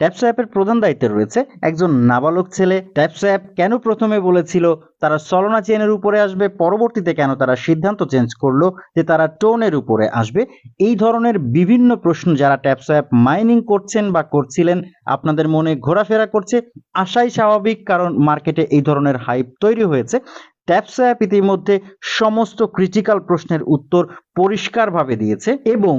ট্যাপসোয়াপের প্রধান দায়িত্বে রয়েছে একজন নাবালক ছেলে। ট্যাপসোয়াপ কেন প্রথমে বলেছিল তারা সলোনা চেনের উপরে আসবে, পরবর্তীতে কেন তারা সিদ্ধান্ত চেঞ্জ করলো যে তারা টোনের উপরে আসবে, এই ধরনের বিভিন্ন প্রশ্ন যারা ট্যাপসোয়াপ মাইনিং করছেন বা করছিলেন আপনাদের মনে ঘোরাফেরা করছে। আশাই স্বাভাবিক, কারণ মার্কেটে এই ধরনের হাইপ তৈরি হয়েছে। ট্যাপসোয়াপ ইতিমধ্যে সমস্ত ক্রিটিক্যাল প্রশ্নের উত্তর পরিষ্কারভাবে দিয়েছে এবং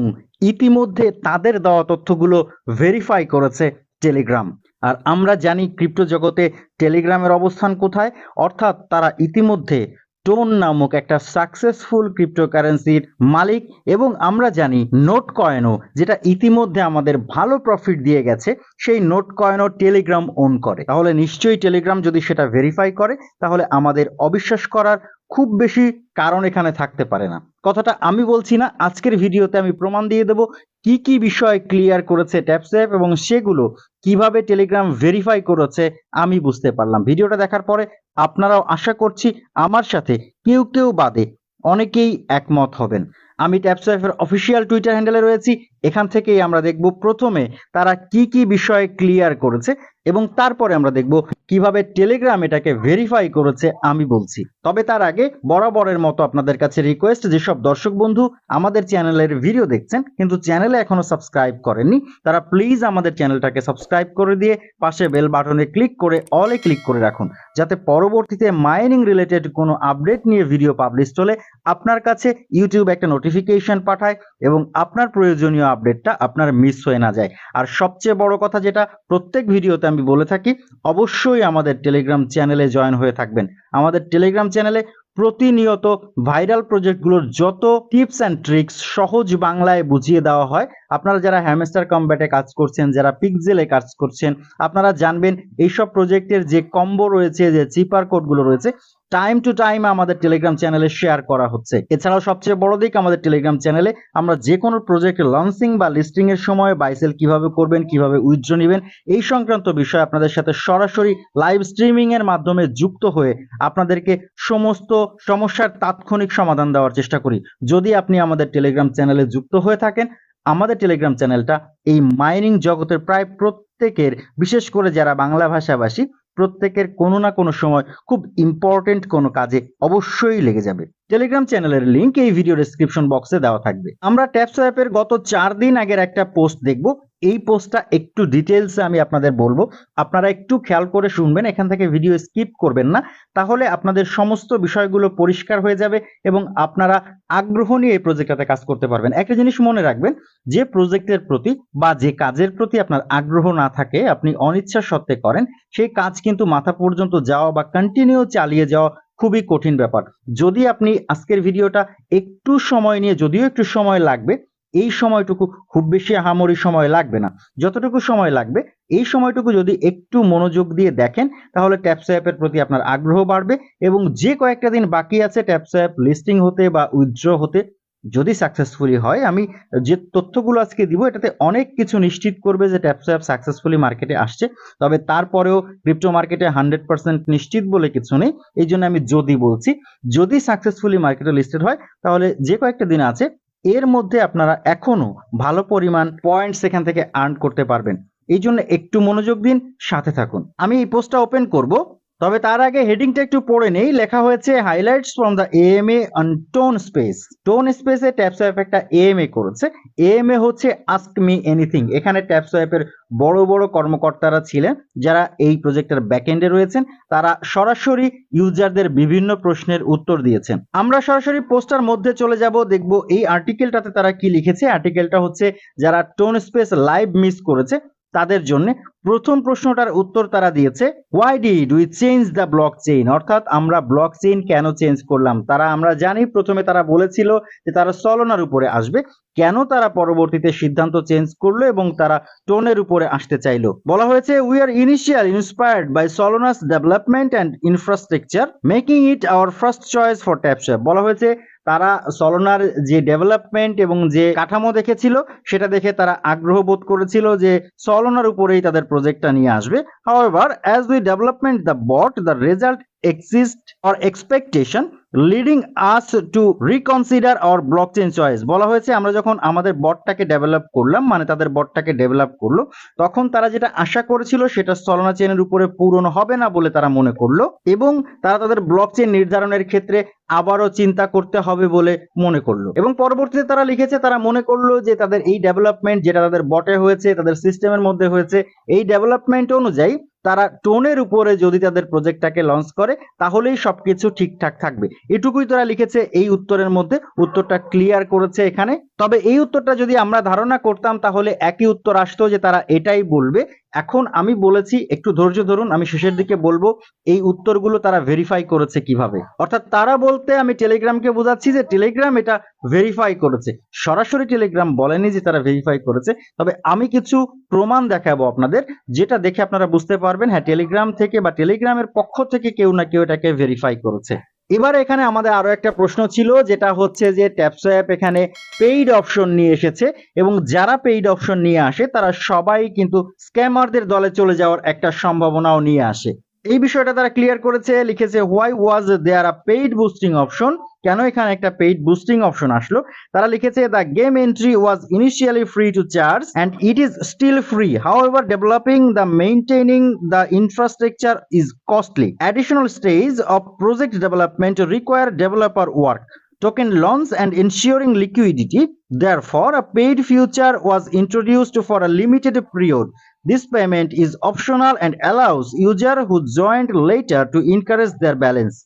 ইতিমধ্যে তাদের দেওয়া তথ্যগুলো ভেরিফাই করেছে টেলিগ্রাম। আর আমরা জানি ক্রিপ্টো জগতে টেলিগ্রামের অবস্থান কোথায়, অর্থাৎ তারা ইতিমধ্যে টোন নামক একটা সাকসেসফুল ক্রিপ্টোকারেন্সির মালিক। এবং আমরা জানি নোট কয়েনও, যেটা ইতিমধ্যে আমাদের ভালো প্রফিট দিয়ে গেছে, সেই নোট কয়েনও টেলিগ্রাম ওন করে। তাহলে নিশ্চয়ই টেলিগ্রাম যদি সেটা ভেরিফাই করে, তাহলে আমাদের অবিশ্বাস করার খুব বেশি কারণ এখানে থাকতে পারে না। কথাটা আমি বলছি না, আজকের ভিডিওতে আমি প্রমাণ দিয়ে দেব কি কি বিষয় ক্লিয়ার করেছে ট্যাপসোয়াপ এবং সেগুলো কিভাবে টেলিগ্রাম ভেরিফাই করেছে আমি বুঝতে পারলাম। ভিডিওটা দেখার পরে আপনারাও আশা করছি আমার সাথে কেউ কেউ বাদে অনেকেই একমত হবেন। আমি ট্যাপসোয়াপের অফিসিয়াল টুইটার হ্যান্ডেলে রয়েছি, এখান থেকেই আমরা দেখব প্রথমে তারা কি কি বিষয় ক্লিয়ার করেছে এবং তারপরে আমরা দেখব কিভাবে টেলিগ্রাম এটাকে ভেরিফাই করেছে আমি বলছি। তবে তার আগে বরাবরের মতো আপনাদের কাছে রিকোয়েস্ট, যেসব দর্শক বন্ধু আমাদের চ্যানেলের ভিডিও দেখছেন কিন্তু চ্যানেলে এখনো সাবস্ক্রাইব করেননি, তারা প্লিজ আমাদের চ্যানেলটাকে সাবস্ক্রাইব করে দিয়ে পাশে বেল বাটনে ক্লিক করে অলে ক্লিক করে রাখুন, যাতে পরবর্তীতে মাইনিং রিলেটেড কোনো আপডেট নিয়ে ভিডিও পাবলিশ হলে আপনার কাছে ইউটিউব একটা নোটিফিকেশন পাঠায় এবং আপনার প্রয়োজনীয় আপডেটটা আপনার মিস হয়ে না যায়। আর সবচেয়ে বড় কথা, যেটা প্রত্যেক ভিডিওতে আমি বলে থাকি, অবশ্যই আমাদের টেলিগ্রাম চ্যানেলে জয়েন হয়ে থাকবেন। আমাদের টেলিগ্রাম চ্যানেলে প্রতিনিয়ত ভাইরাল প্রজেক্টগুলোর যত টিপস অ্যান্ড ট্রিক্স সহজ বাংলায় বুঝিয়ে দেওয়া হয়। আপনারা যারা হ্যামস্টার কম্ব্যাটে কাজ করছেন, যারা পিক্সেলে কাজ করছেন, আপনারা জানবেন এইসব প্রজেক্টের যে কম্বো রয়েছে, যে চিপার কোডগুলো রয়েছে, টাইম টু টাইম আমাদের টেলিগ্রাম চ্যানেলে শেয়ার করা হচ্ছে। এছাড়াও সবচেয়ে বড় দিক, আমাদের টেলিগ্রাম চ্যানেলে আমরা যে কোনো প্রজেক্ট লঞ্চিং বা লিস্টিং এর সময় বাইসেল কিভাবে করবেন, কিভাবে উইথড্র নেবেন, এই সংক্রান্ত বিষয় আপনাদের সাথে সরাসরি লাইভ স্ট্রিমিং এর মাধ্যমে যুক্ত হয়ে আপনাদেরকে সমস্ত সমস্যার তাৎক্ষণিক সমাধান দেওয়ার চেষ্টা করি। যদি আপনি আমাদের টেলিগ্রাম চ্যানেলে যুক্ত হয়ে থাকেন, আমাদের টেলিগ্রাম চ্যানেলটা এই মাইনিং জগতের প্রায় প্রত্যেকের, বিশেষ করে যারা বাংলা ভাষাভাষী, প্রত্যেকের কোনো না কোনো সময় খুব ইম্পর্টেন্ট কোনো কাজে অবশ্যই লেগে যাবে। টেলিগ্রাম চ্যানেলের লিংক এই ভিডিও ডেসক্রিপশন বক্সে দেওয়া থাকবে। আমরা ট্যাপসোয়াপের গত 4 দিন আগের একটা পোস্ট দেখব। এই পোস্টটা একটু ডিটেলসে আমি আপনাদের বলবো, আপনারা একটু খেয়াল করে শুনবেন, এখান থেকে ভিডিও স্কিপ করবেন না, তাহলে আপনাদের সমস্ত বিষয়গুলো পরিষ্কার হয়ে যাবে এবং আপনারা আগ্রহ নিয়ে এই প্রজেক্টটাতে কাজ করতে পারবেন। একটা জিনিস মনে রাখবেন, যে প্রজেক্টের প্রতি বা যে কাজের প্রতি আপনার আগ্রহ না থাকে, আপনি অনিচ্ছা সত্ত্বে করেন, সেই কাজ কিন্তু মাথা পর্যন্ত যাওয়া বা কন্টিনিউ চালিয়ে যাওয়া খুবই কঠিন ব্যাপার। যদি আপনি আজকের ভিডিওটা একটু সময় নিয়ে, যদিও একটু সময় লাগবে, এই সময়টুকু খুব বেশি আহামরি সময় লাগবে না, যতটুকু সময় লাগবে এই সময়টুকু যদি একটু মনোযোগ দিয়ে দেখেন, তাহলে ট্যাপসোয়াপের প্রতি আপনার আগ্রহ বাড়বে এবং যে কয়েকটা দিন বাকি আছে ট্যাপসোয়াপ লিস্টিং হতে বা উইথড্র হতে, যদি সাকসেসফুলি হয়, আমি যে তথ্যগুলো আজকে দিব এটাতে অনেক কিছু নিশ্চিত করবে যে ট্যাপসোয়াপ সাকসেসফুলি মার্কেটে আসছে। তবে তারপরেও ক্রিপ্টো মার্কেটে 100% নিশ্চিত বলে কিছু নেই, এই জন্য আমি যদি বলছি, যদি সাকসেসফুলি মার্কেটে লিস্টেড হয়, তাহলে যে কয়েকটা দিন আছে এর মধ্যে আপনারা এখনো ভালো পরিমাণ পয়েন্টস এখান থেকে আর্ন করতে পারবেন। এই জন্য একটু মনোযোগ দিন, সাথে থাকুন। আমি এই পোস্টটা ওপেন করব, তবে তার আগে হেডিংটা একটু পড়ে নেই। লেখা হয়েছে highlights from the AMA on tone space. Tone স্পেসে ট্যাপসোয়াপ একটা এএমএ করেছে। এএমএ হচ্ছে আস্ক মি এনিথিং। এখানে ট্যাপসোয়াপের বড় বড় কর্মকর্তারা ছিলেন যারা এই প্রজেক্টের ব্যাকএন্ডে রয়েছেন, তারা সরাসরি ইউজারদের বিভিন্ন প্রশ্নের উত্তর দিয়েছেন। আমরা সরাসরি পোস্টার মধ্যে চলে যাব, দেখব এই আর্টিকেলটাতে তারা কি লিখেছে। আর্টিকেলটা হচ্ছে যারা টোন স্পেস লাইভ মিস করেছে তাদের জন্য। প্রথম প্রশ্নটার উত্তর তারা দিয়েছে, why did we change the block chain, অর্থাৎ আমরা ব্লক চেইন কেন চেঞ্জ করলাম। আমরা জানি প্রথমে তারা বলেছিল যে তারা সলোনার উপরে আসবে, কেন তারা পরবর্তীতে সিদ্ধান্ত চেঞ্জ করলো এবং তারা টোনের উপরে আসতে চাইলো। বলা হয়েছে, we are initial inspired by Solana's development and infrastructure making it our first choice for TapSwap. বলা হয়েছে তারা সলোনার যে ডেভেলপমেন্ট এবং যে কাঠামো দেখেছিল সেটা দেখে তারা আগ্রহ বোধ করেছিল যে সলোনার উপরেই তাদের প্রজেক্টটা নিয়ে আসবে। However, as we development the bot, the result exceeds our expectation. Leading us to reconsider our blockchain choice. বলা হয়েছে আমরা যখন আমাদের বটটাকে ডেভেলপ করলাম, মানে তাদের বটটাকে ডেভেলপ করলো, তখন তারা যেটা আশা করেছিল সেটা সলোনা চেনের উপরে পূরণ হবে না বলে তারা মনে করলো, এবং তারা তাদের ব্লকচেন নির্ধারণের ক্ষেত্রে আবারও চিন্তা করতে হবে বলে মনে করলো। এবং পরবর্তীতে তারা লিখেছে তারা মনে করলো যে তাদের এই ডেভেলপমেন্ট যেটা তাদের বটে হয়েছে, তাদের সিস্টেমের মধ্যে হয়েছে, এই ডেভেলপমেন্ট অনুযায়ী তারা টোনের উপরে যদি তাদের প্রজেক্টটাকে লঞ্চ করে তাহলেই সবকিছু ঠিকঠাক থাকবে। এটুকুই তারা লিখেছে এই উত্তরের মধ্যে। উত্তরটা ক্লিয়ার করেছে এখানে। তবে এই উত্তরটা যদি আমরা ধারণা করতাম তাহলে একই উত্তর আসতো যে তারা এটাই বলবে। এখন আমি বলেছি একটু ধৈর্য ধরুন, আমি শেষের দিকে বলবো এই উত্তরগুলো তারা ভেরিফাই করেছে কিভাবে। অর্থাৎ তারা বলতে আমি টেলিগ্রামকে বোঝাচ্ছি যে টেলিগ্রাম এটা ভেরিফাই করেছে, সরাসরি টেলিগ্রাম বলেনি যে তারা ভেরিফাই করেছে। তবে আমি কিছু প্রমাণ দেখাবো আপনাদের, যেটা দেখে আপনারা বুঝতে পারবেন হ্যাঁ টেলিগ্রাম থেকে বা টেলিগ্রামের পক্ষ থেকে কেউ না কেউ এটাকে ভেরিফাই করেছে। এবার এখানে আমাদের আরো একটা প্রশ্ন ছিল, যেটা হচ্ছে যে ট্যাপসোয়াপ এখানে পেইড অপশন নিয়ে এসেছে, এবং যারা পেইড অপশন নিয়ে আসে তারা সবাই কিন্তু স্ক্যামারদের দলে চলে যাওয়ার একটা সম্ভাবনাও নিয়ে আসে। এই বিষয়টা তারা ক্লিয়ার করেছে, লিখেছে why was there a paid boosting option, কেন এখানে একটা পেইড বুস্টিং অপশন আসলো। তারা লিখেছে the game entry was initially free to charge and it is still free, however developing the maintaining the infrastructure is costly, additional stage of project development require developer work, token launch and ensuring liquidity. Therefore, a paid feature was introduced for a limited period. This payment is optional and allows user who joined later to increase their balance.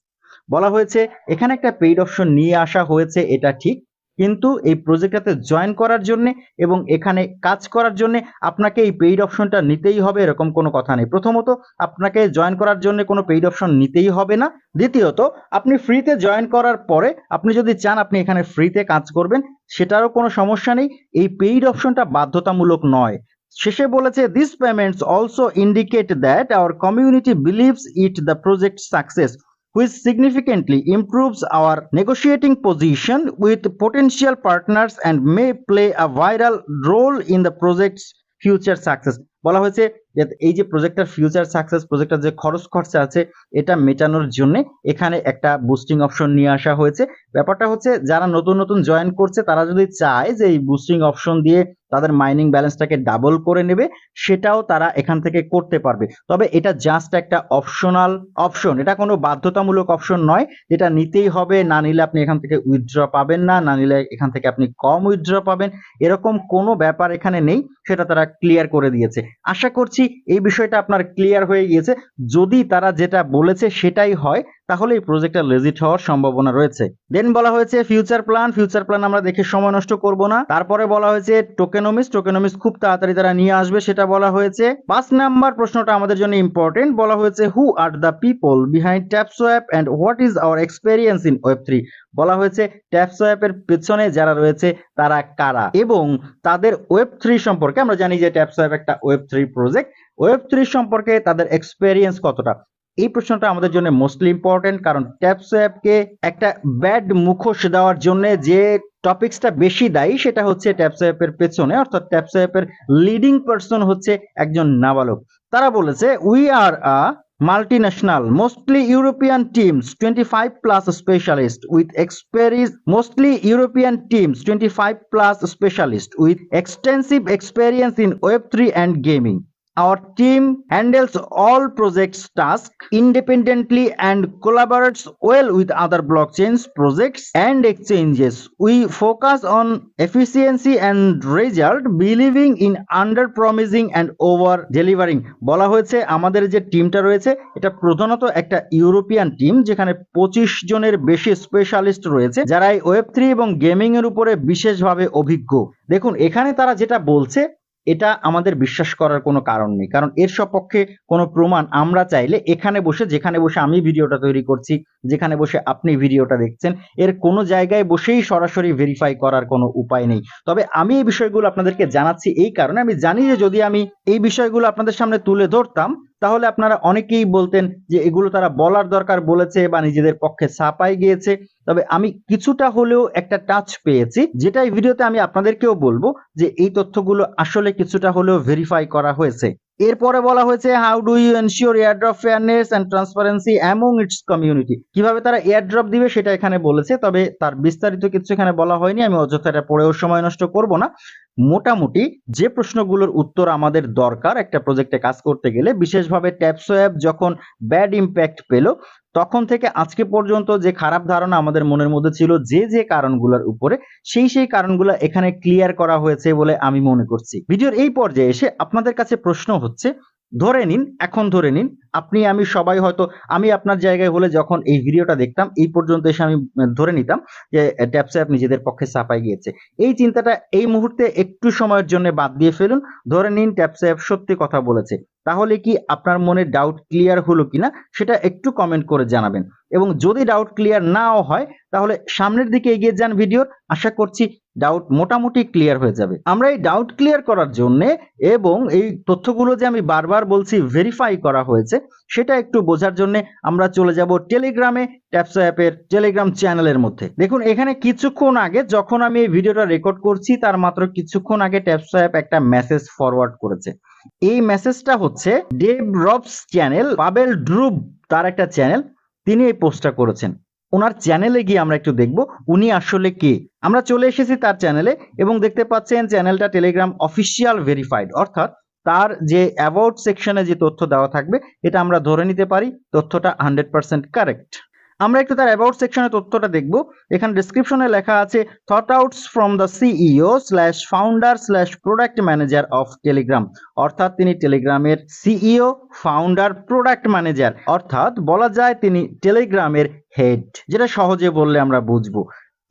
বলা হয়েছে এখানে একটা paid option নিয়ে আসা হয়েছে, এটা ঠিক, কিন্তু এই প্রজেক্টটাতে জয়েন করার জন্য এবং এখানে কাজ করার জন্য আপনাকে এই পেইড অপশনটা নিতেই হবে এরকম কোনো কথা নেই। প্রথমত আপনাকে জয়েন করার জন্য কোনো পেইড অপশন নিতেই হবে না। দ্বিতীয়ত আপনি ফ্রিতে জয়েন করার পরে আপনি যদি চান আপনি এখানে ফ্রিতে কাজ করবেন, সেটারও কোনো সমস্যা নেই। এই পেইড অপশনটা বাধ্যতামূলক নয়। শেষে বলেছে this payments also indicate that our community believes it the project success, which significantly improves our negotiating position with potential partners and may play a vital role in the project's future success. বলা হয়েছে যে এই যে প্রজেক্টটার future success, প্রজেক্টটার যে খরচ খরচা আছে এটা মেটানোর জন্য এখানে একটা বুস্টিং অপশন নিয়ে আসা হয়েছে। ব্যাপারটা হচ্ছে যারা নতুন নতুন জয়েন করছে তারা যদি চায় যে এই বুস্টিং অপশন দিয়ে তাদের মাইনিং ব্যালেন্সটাকে ডাবল করে নেবে, সেটাও তারা এখান থেকে করতে পারবে। তবে এটা জাস্ট একটা অপশনাল অপশন, এটা কোনো বাধ্যতামূলক অপশন নয় যেটা নিতেই হবে, না নিলে আপনি এখান থেকে উইথড্র পাবেন না, না নিলে এখান থেকে আপনি কম উইথড্র পাবেন, এরকম কোনো ব্যাপার এখানে নেই। সেটা তারা ক্লিয়ার করে দিয়েছে। আশা করছি এই বিষয়টা আপনার ক্লিয়ার হয়ে গিয়েছে। যদি তারা যেটা বলেছে সেটাই হয় তাহলে এই প্রজেক্টটা লেজিট হওয়ার সম্ভাবনা রয়েছে। দেন বলা হয়েছে ফিউচার প্ল্যান, ফিউচার প্ল্যান আমরা দেখে সময় নষ্ট করব না। তারপরে বলা হয়েছে টোকেনমিক্স, টোকেনমিক্স খুব তাড়াতাড়ি তারা নিয়ে আসবে সেটা বলা হয়েছে। 5 নাম্বার প্রশ্নটা আমাদের জন্য ইম্পর্টেন্ট, বলা হয়েছে who are the people behind TapSwap and what is our experience in ওয়েব3। বলা হয়েছে ট্যাপসোয়াপের পেছনে যারা রয়েছে তারা কারা এবং তাদের ওয়েব3 সম্পর্কে, আমরা জানি যে ট্যাপসোয়াপ একটা ওয়েব3 প্রজেক্ট, ওয়েব3 সম্পর্কে তাদের এক্সপেরিয়েন্স কতটা। এই প্রশ্নটা আমাদের জন্য মোস্টলি ইম্পর্টেন্ট, কারণ ট্যাপসোয়াপকে একটা ব্যাড মুখোশ দেওয়ার জন্য যে টপিকসটা বেশি দায়ী সেটা হচ্ছে ট্যাপসোয়াপের পেছনে, অর্থাৎ ট্যাপসোয়াপের লিডিং পারসন হচ্ছে একজন নাবালক। তারা বলেছে we are a multinational, mostly European teams, 25 plus specialists with experience, mostly European teams, 25 plus specialists with extensive experience in Web3 and gaming. Our team handles all projects tasks independently and collaborates well with other blockchains, projects and exchanges. We focus on efficiency and result, believing in under promising and over delivering. বলা হয়েছে আমাদের যে টিমটা রয়েছে এটা প্রধানত একটা European team, যেখানে 25 জনের বেশি স্পেশালিস্ট রয়েছে যারা এই ওয়েব3 এবং গেমিং এর উপরে বিশেষভাবে অভিজ্ঞ। দেখুন এখানে তারা যেটা বলছে এটা আমাদের বিশ্বাস করার কোনো কারণ নেই, কারণ এর সপক্ষে কোনো প্রমাণ আমরা চাইলে এখানে বসে, যেখানে বসে আমি ভিডিওটা তৈরি করছি, যেখানে বসে আপনি ভিডিওটা দেখছেন, এর কোনো জায়গায় বসেই সরাসরি ভেরিফাই করার কোনো উপায় নেই। তবে আমি এই বিষয়গুলো আপনাদেরকে জানাচ্ছি এই কারণে, আমি জানি যে যদি আমি এই বিষয়গুলো আপনাদের সামনে তুলে ধরতাম তাহলে আপনারা অনেকেই বলতেন যে এগুলো তারা বলার দরকার বলেছে বা নিজেদের পক্ষে ছাপাই গিয়েছে। তবে আমি কিছুটা হলেও একটা টাচ পেয়েছি, যেটা এই ভিডিওতে আমি আপনাদেরকেও বলবো যে এই তথ্যগুলো আসলে কিছুটা হলেও ভেরিফাই করা হয়েছে। এরপরে বলা হয়েছে how do you ensure airdrop fairness and transparency among its community, কিভাবে তারা এয়ারড্রপ দিবে সেটা এখানে বলেছে, তবে তার বিস্তারিত কিছু এখানে বলা হয়নি, আমি অযথা এটা পড়েও সময় নষ্ট করব না। মোটামুটি যে প্রশ্নগুলোর উত্তর আমাদের দরকার একটা প্রজেক্টে কাজ করতে গেলে, বিশেষভাবে ট্যাপসোয়াপ যখন ব্যাড ইম্প্যাক্ট পেল তখন থেকে আজকে পর্যন্ত যে খারাপ ধারণা আমাদের মনের মধ্যে ছিল যে কারণগুলোর উপরে, সেই কারণগুলো এখানে ক্লিয়ার করা হয়েছে বলে আমি মনে করছি। ভিডিওর এই পর্যায়ে এসে আপনাদের কাছে প্রশ্ন হচ্ছে, এখন ধরে নিন আপনি আমি সবাই হয়তো, আমি আপনার জায়গায় হলে যখন এই ভিডিওটা দেখতাম এই পর্যন্ত এসে আমি ধরে নিতাম যে ট্যাপসোয়াপ নিজেদের পক্ষে ছাপাই গিয়েছে। এই চিন্তাটা এই মুহূর্তে একটু সময়ের জন্য বাদ দিয়ে ফেলুন, ধরে নিন ট্যাপসোয়াপ সত্যি কথা বলেছে। তাহলে কি আপনার মনে ডাউট ক্লিয়ার হলো কিনা সেটা একটু কমেন্ট করে জানাবেন, এবং যদি ডাউট ক্লিয়ার নাও হয় তাহলে সামনের দিকে এগিয়ে যান ভিডিওর, আশা করছি ডাউট মোটামুটি ক্লিয়ার হয়ে যাবে। আমরা এই ডাউট ক্লিয়ার করার জন্য এবং এই তথ্যগুলো যে আমি বারবার বলছি ভেরিফাই করা হয়েছে সেটা একটু বোঝার জন্য আমরা চলে যাব টেলিগ্রামে, ট্যাপসোয়াপের টেলিগ্রাম চ্যানেলের মধ্যে। দেখুন এখানে কিছুক্ষণ আগে যখন আমি এই ভিডিওটা রেকর্ড করছি তার মাত্র কিছুক্ষণ আগে ট্যাপসোয়াপ একটা মেসেজ ফরওয়ার্ড করেছে। এই মেসেজটা হচ্ছে ডেভ রবস চ্যানেল, পাবেল ড্রুব তার একটা চ্যানেল, তিনি এই পোস্টটা করেছেন। ওনার চ্যানেলে গিয়ে আমরা একটু দেখব উনি আসলে কে। আমরা চলে এসেছি তার চ্যানেলে এবং দেখতে পাচ্ছেন চ্যানেলটা টেলিগ্রাম অফিসিয়াল ভেরিফাইড, অর্থাৎ তার যে অ্যাবাউট সেকশনে যে তথ্য দেওয়া থাকবে এটা আমরা ধরে নিতে পারি তথ্যটা 100% কারেক্ট। আমরা একটু তার অ্যাবাউট সেকশনে তথ্যটা দেখব। এখানে ডেসক্রিপশনে লেখা আছে thought outs from the CEO slash founder slash product manager of Telegram, অর্থাৎ তিনি টেলিগ্রামের সিইও, ফাউন্ডার, প্রোডাক্ট ম্যানেজার, অর্থাৎ বলা যায় তিনি টেলিগ্রামের হেড, যেটা সহজে বললে আমরা বুঝবো।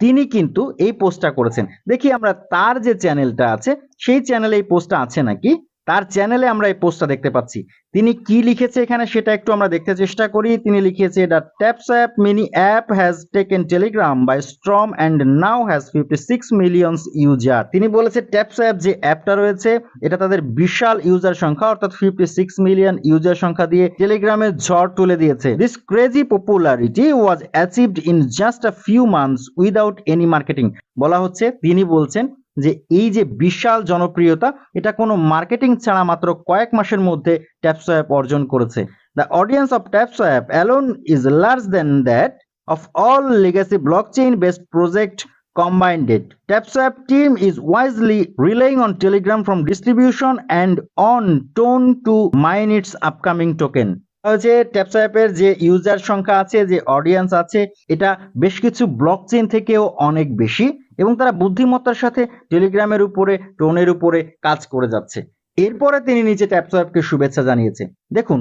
তিনি কিন্তু এই পোস্টটা করেছেন। দেখি আমরা তার যে চ্যানেলটা আছে সেই চ্যানেলে এই পোস্টটা আছে নাকি। তার চ্যানেলে আমরা এই পোস্টটা দেখতে পাচ্ছি। তিনি কি লিখেছে এখানে সেটা একটু আমরা দেখতে চেষ্টা করি। তিনি লিখেছে the TapSwap mini app has taken Telegram by storm and now has 56 million user. তিনি বলেছে ট্যাপসোয়াপ যে অ্যাপটা রয়েছে এটা তাদের বিশাল ইউজার সংখ্যা, অর্থাৎ 56 মিলিয়ন ইউজার সংখ্যা দিয়ে টেলিগ্রামের ঝড় তুলে দিয়েছে। This crazy popularity was achieved in just a few months without any marketing. বলা হচ্ছে তিনি বলছেন যে এই যে বিশাল জনপ্রিয়তা এটা কোনো মার্কেটিং ছাড়া মাত্র কয়েক মাসের মধ্যে ট্যাপসোয়াপ অর্জন করেছে। The audience of TapSwap alone is large than that of all legacy blockchain based project combined. TapSwap team is wisely relying on Telegram from distribution and on Tone to mine its upcoming token. যে ট্যাপসোয়াপের যে user সংখ্যা আছে, যে audience আছে, এটা বেশ কিছু blockchain থেকেও অনেক বেশি এবং তারা বুদ্ধিমত্তার সাথে টেলিগ্রামের উপরে, টোনের উপরে কাজ করে যাচ্ছে। এরপরে তিনি নিচে ট্যাপসোয়াপকে শুভেচ্ছা জানিয়েছে। দেখুন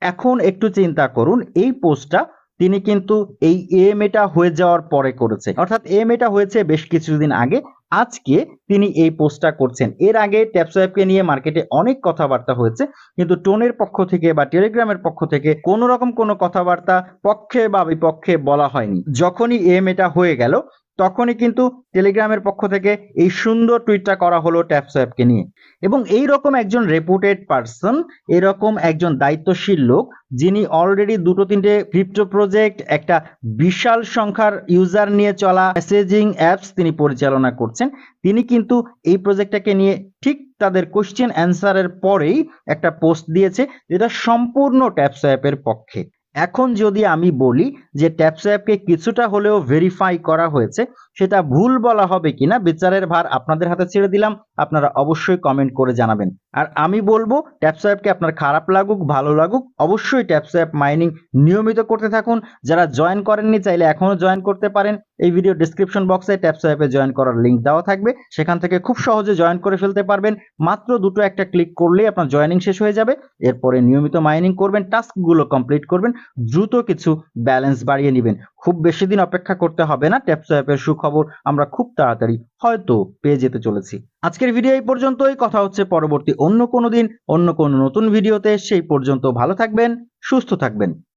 এখন একটু চিন্তা করুন, এই পোস্টটা তিনি কিন্তু এই এএমএটা হয়ে যাওয়ার পরে করেছে, অর্থাৎ এএমএটা হয়েছে বেশ কিছুদিন আগে, আজকে তিনি এই পোস্টটা করছেন। এর আগে ট্যাপসোয়াপকে নিয়ে মার্কেটে অনেক কথাবার্তা হয়েছে, কিন্তু টোনের পক্ষ থেকে বা টেলিগ্রামের পক্ষ থেকে কোনো রকম কোনো কথাবার্তা পক্ষে বা বিপক্ষে বলা হয়নি। যখনই এএমএটা হয়ে গেল তখনই কিন্তু টেলিগ্রামের পক্ষ থেকে এই সুন্দর টুইটটা করা হলো ট্যাপসোয়াপকে নিয়ে। এবং এই রকম একজন রেপুটেড পারসন, এরকম একজন দায়িত্বশীল লোক যিনি অলরেডি দুটো তিনটে ক্রিপ্টো প্রজেক্ট, একটা বিশাল সংখ্যার ইউজার নিয়ে চলা মেসেজিং অ্যাপস তিনি পরিচালনা করছেন, তিনি কিন্তু এই প্রজেক্টটাকে নিয়ে ঠিক তাদের কোশ্চেন অ্যান্সারের পরেই একটা পোস্ট দিয়েছে যেটা সম্পূর্ণ ট্যাপসোয়াপের পক্ষে। এখন যদি আমি বলি যে ট্যাপসোয়াপকে কিছুটা হলেও ভেরিফাই করা হয়েছে, সেটা ভুল বলা হবে কিনা বিচারের ভার আপনাদের হাতে ছেড়ে দিলাম, আপনারা অবশ্যই কমেন্ট করে জানাবেন। আর আমি বলবো ট্যাপসোয়াপকে আপনার খারাপ লাগুক ভালো লাগুক অবশ্যই ট্যাপসোয়াপ মাইনিং নিয়মিত করতে থাকুন। যারা জয়েন করেননি চাইলে এখনো জয়েন করতে পারেন। এই ভিডিও ডেসক্রিপশন বক্সে ট্যাপসোয়াপে জয়েন করার লিঙ্ক দেওয়া থাকবে, সেখান থেকে খুব সহজে জয়েন করে ফেলতে পারবেন। মাত্র দুটো একটা ক্লিক করলেই আপনার জয়েনিং শেষ হয়ে যাবে। এরপরে নিয়মিত মাইনিং করবেন, টাস্কগুলো কমপ্লিট করবেন, দ্রুত কিছু ব্যালেন্স বাড়িয়ে নেবেন। খুব বেশি দিন অপেক্ষা করতে হবে না, ট্যাপসোয়াপের সুখবর আমরা খুব তাড়াতাড়ি হয়তো পেয়ে যেতে চলেছি। আজকের ভিডিও এই পর্যন্তই, কথা হচ্ছে পরবর্তী অন্য কোনো দিন অন্য কোনো নতুন ভিডিওতে। সেই পর্যন্ত ভালো থাকবেন, সুস্থ থাকবেন।